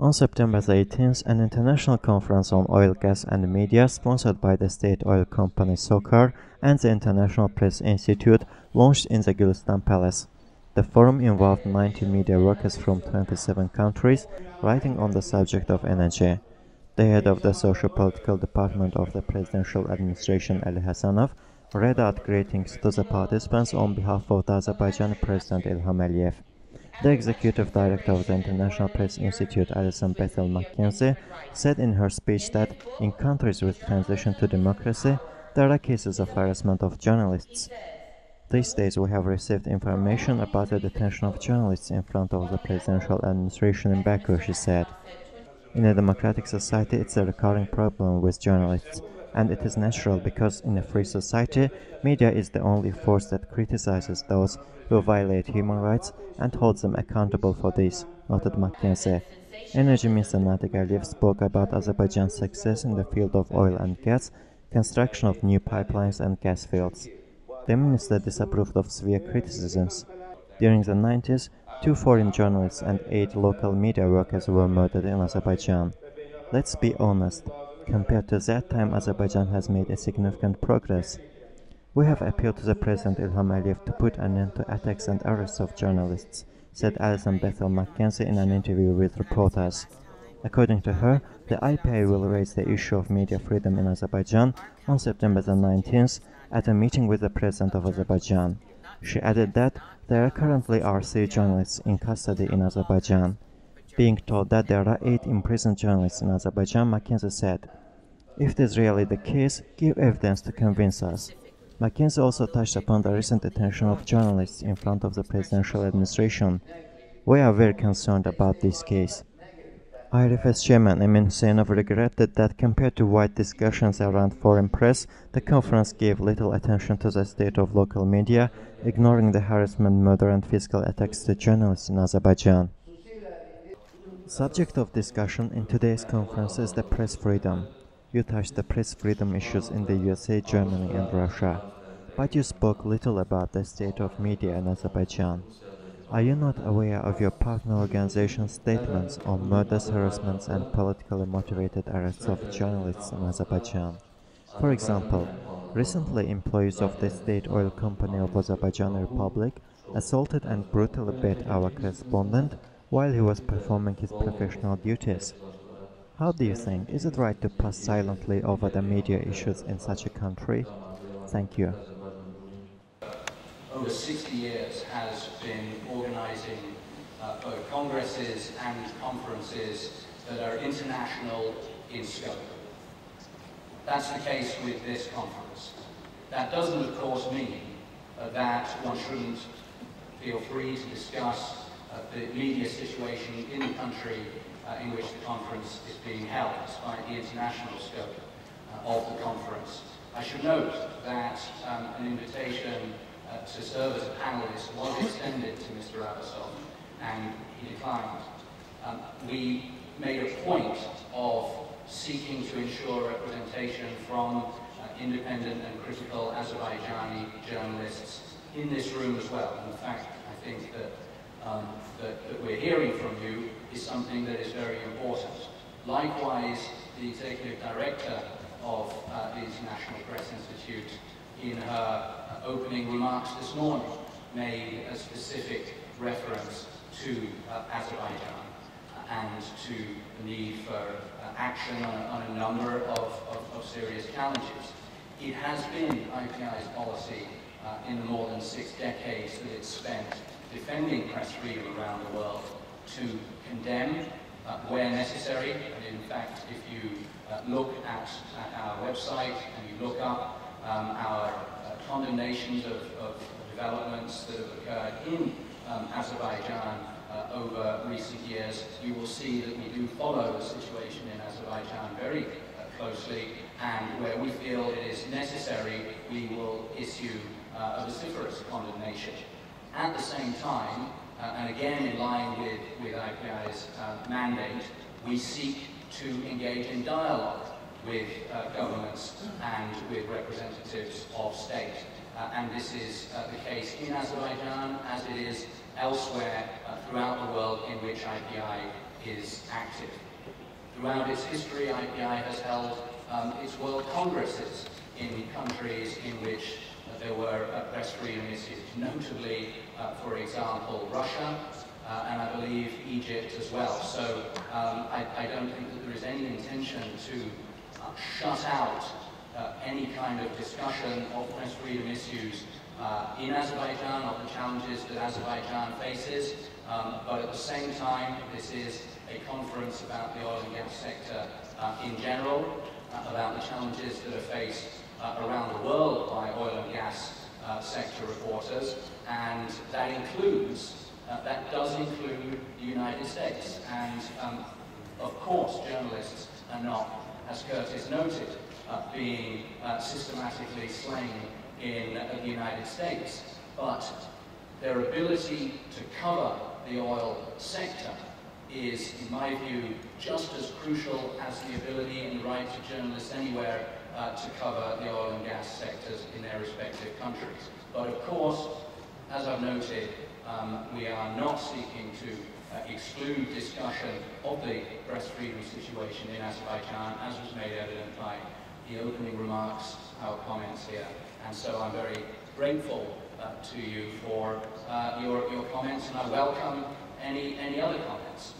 On September 18th, an international conference on oil, gas and media, sponsored by the state oil company SOCAR and the International Press Institute, launched in the Gülistan Palace. The forum involved 90 media workers from 27 countries, writing on the subject of energy. The head of the Socio-Political Department of the Presidential Administration, Ali Hasanov, read out greetings to the participants on behalf of the Azerbaijani President Ilham Aliyev. The executive director of the International Press Institute, Alison Bethel McKenzie, said in her speech that in countries with transition to democracy, there are cases of harassment of journalists. These days we have received information about the detention of journalists in front of the presidential administration in Baku, she said. In a democratic society, it's a recurring problem with journalists, and it is natural because in a free society, media is the only force that criticizes those who violate human rights and holds them accountable for this, noted McKenzie. Energy Minister Natik Aliyev spoke about Azerbaijan's success in the field of oil and gas, construction of new pipelines and gas fields. The minister disapproved of severe criticisms. During the 90s, 2 foreign journalists and 8 local media workers were murdered in Azerbaijan. Let's be honest, compared to that time, Azerbaijan has made a significant progress. We have appealed to the President Ilham Aliyev to put an end to attacks and arrests of journalists, said Alison Bethel McKenzie in an interview with reporters. According to her, the IPI will raise the issue of media freedom in Azerbaijan on September the 19th at a meeting with the President of Azerbaijan. She added that there currently are 3 journalists in custody in Azerbaijan. Being told that there are 8 imprisoned journalists in Azerbaijan, McKenzie said, "If it is really the case, give evidence to convince us." McKenzie also touched upon the recent detention of journalists in front of the presidential administration. "We are very concerned about this case." IRFS chairman Emin Hüseyinov regretted that compared to wide discussions around foreign press, the conference gave little attention to the state of local media, ignoring the harassment, murder and physical attacks to journalists in Azerbaijan. Subject of discussion in today's conference is the press freedom. You touched the press freedom issues in the USA, Germany and Russia, but you spoke little about the state of media in Azerbaijan. Are you not aware of your partner organization's statements on murders, harassments and politically motivated arrests of journalists in Azerbaijan? For example, recently employees of the state oil company of Azerbaijan Republic assaulted and brutally beat our correspondent while he was performing his professional duties. How do you think, is it right to pass silently over the media issues in such a country? Thank you. Over 60 years has been organizing both congresses and conferences that are international in scope. That's the case with this conference. That doesn't, of course, mean that one shouldn't feel free to discuss the media situation in the country in which the conference is being held, despite the international scope of the conference. I should note that an invitation to serve as a panelist was extended to Mr. Abbasov, and he declined. We made a point of seeking to ensure representation from independent and critical Azerbaijani journalists in this room as well. In fact, I think that that we're hearing from you is something that is very important. Likewise, the Executive Director of the International Press Institute, in her opening remarks this morning, made a specific reference to Azerbaijan and to the need for action on a number of serious challenges. It has been IPI's policy in the more than 6 decades that it's spent defending press freedom around the world to condemn where necessary. And in fact, if you look at our website and you look up our condemnations of developments that have occurred in Azerbaijan over recent years, you will see that we do follow the situation in Azerbaijan very closely, and where we feel it is necessary, we will issue a vociferous condemnation. At the same time, and again in line with IPI's mandate, we seek to engage in dialogue with governments and with representatives of state. And this is the case in Azerbaijan as it is elsewhere throughout the world in which IPI is active. Throughout its history, IPI has held its World Congresses in countries in which there were press freedom issues, notably, for example, Russia, and I believe Egypt as well. So I don't think that there is any intention to shut out any kind of discussion of press freedom issues in Azerbaijan, of the challenges that Azerbaijan faces, but at the same time, this is a conference about the oil and gas sector in general, about the challenges that are faced around the world by oil and gas sector reporters, and that does include the United States. And of course, journalists are not, as Curtis noted, being systematically slain in the United States, but their ability to cover the oil sector is, in my view, just as crucial as the ability and right to journalists anywhere to cover the oil and gas sectors in their respective countries. But of course, as I've noted, we are not seeking to exclude discussion of the press freedom situation in Azerbaijan, as was made evident by the opening remarks, our comments here. And so I'm very grateful to you for your comments, and I welcome any other comments.